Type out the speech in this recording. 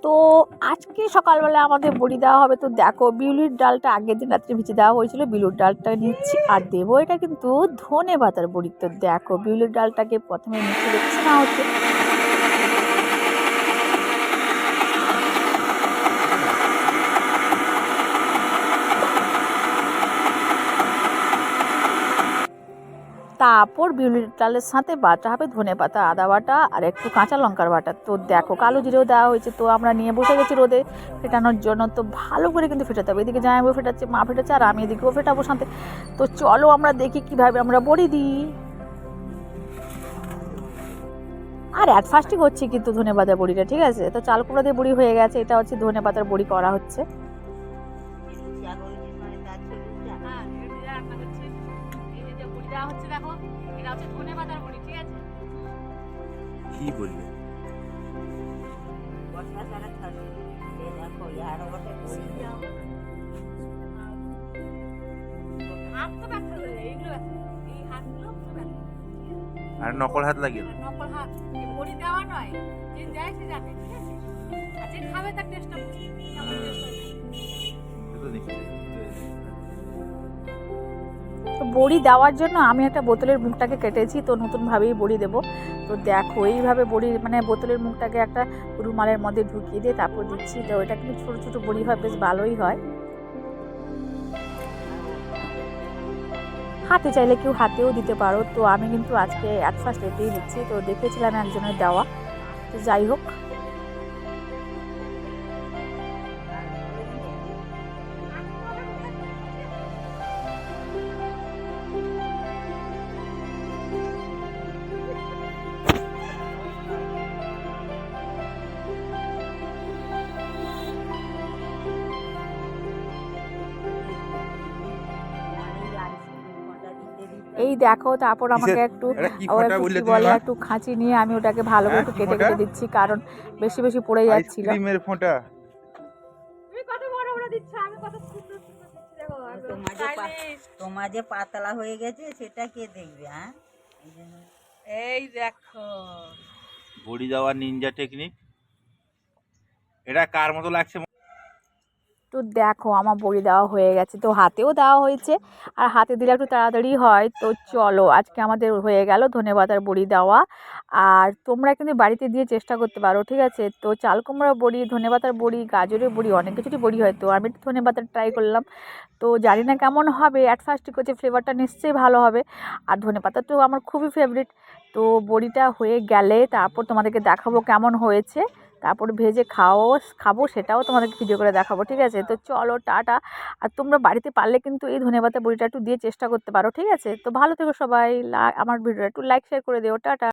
তো আজকে সকালবেলা আমাদের বড়ি দেওয়া হবে। তো দেখো বিউলির ডালটা আগের দিন রাত্রে ভিজে দেওয়া হয়েছিল, বিউলির ডালটা নিচ্ছি আর দেবো এটা কিন্তু ধনে পাতার বড়ি। তো দেখো বিউলির ডালটাকে প্রথমে মিশিয়ে রেখেছি না হচ্ছে, তারপর বিউলির ডালের সাথে বাটা হবে ধনে পাতা, আদা বাটা আর একটু কাঁচা লঙ্কার বাটা। তো দেখো কালো জিরেও দেওয়া হয়েছে। তো আমরা নিয়ে বসে গেছি রোদে ফেটানোর জন্য। তো ভালো করে কিন্তু ফেটাতে হবে। এদিকে জামাইবাবু ফেটাচ্ছে, মা ফেটাচ্ছে, আর আমি এদিকেও ফেটাবো সাথে। তো চলো আমরা দেখি কিভাবে আমরা বড়ি দিই। আর অ্যাট ফার্স্টই করছি কিন্তু ধনে পাতার বড়িটা, ঠিক আছে। তো চাল কুমড়া দিয়ে বড়ি হয়ে গেছে, এটা হচ্ছে ধনে পাতার বড়ি করা হচ্ছে। কি বললে? আর নকল হাত লাগিয়ে দাও। নকল হাত বড়ি দেওয়া নয়, যে দেয় সে জানে, ঠিক আছে। আর যে খাবে তার টেস্টটা বুঝি কেমন টেস্ট হয়। তো বড়ি দেওয়ার জন্য আমি একটা বোতলের মুখটাকে কেটেছি, তো নতুনভাবেই বড়ি দেবো। তো দেখো এইভাবে বড়ি মানে বোতলের মুখটাকে একটা রুমালের মধ্যে ঢুকিয়ে দিয়ে তারপর দিচ্ছি। তো এটা কিন্তু ছোটো ছোটো বড়ি হয়, বেশ ভালোই হয়। হাতে চাইলে কেউ হাতেও দিতে পারো। তো আমি কিন্তু আজকে অ্যাট ফার্স্ট এতেই দিচ্ছি। তো দেখেছিলাম একজনের দেওয়া, তো যাই হোক। এই দেখো তারপর আমাকে একটু বলে একটু খাঁচি নিয়ে আমি ওটাকে ভালো করে একটু কেটে কেটে দিচ্ছি, কারণ বেশি বেশি পড়ে যাচ্ছিল। আইসক্রিমের ফোঁটা। তোমার যে পাতলা হয়ে গেছে সেটা কে দেখবে? হ্যাঁ, এই দেখো বড়ি দেওয়ার নিনজা টেকনিক। এটা কার মতো লাগছে? তো দেখো আমার বড়ি দেওয়া হয়ে গেছে। তো হাতেও দেওয়া হয়েছে, আর হাতে দিলে একটু তাড়াতাড়ি হয়। তো চলো আজকে আমাদের হয়ে গেল ধনেপাতার বড়ি দেওয়া। আর তোমরা কিন্তু বাড়িতে দিয়ে চেষ্টা করতে পারো, ঠিক আছে। তো চাল কুমড়া বড়ি, ধনেপাতার বড়ি, গাজরের বড়ি, অনেক কিছুরই বড়ি হয়। তো আমি ধনেপাতার ট্রাই করলাম, তো জানি না কেমন হবে। অ্যাট ফার্স্টই করছে, ফ্লেভারটা নিশ্চয়ই ভালো হবে। আর ধনেপাতা তো আমার খুবই ফেভারিট। তো বড়িটা হয়ে গেলে তারপর তোমাদেরকে দেখাবো কেমন হয়েছে। তারপর ভেজে খাবো, সেটাও তোমাদেরকে ভিডিও করে দেখাবো, ঠিক আছে। তো চলো টাটা। আর তোমরা বাড়িতে পারলে কিন্তু এই ধনেপাতা বড়িটা একটু দিয়ে চেষ্টা করতে পারো, ঠিক আছে। তো ভালো থেকো সবাই। আমার ভিডিওটা একটু লাইক শেয়ার করে দিও। টাটা।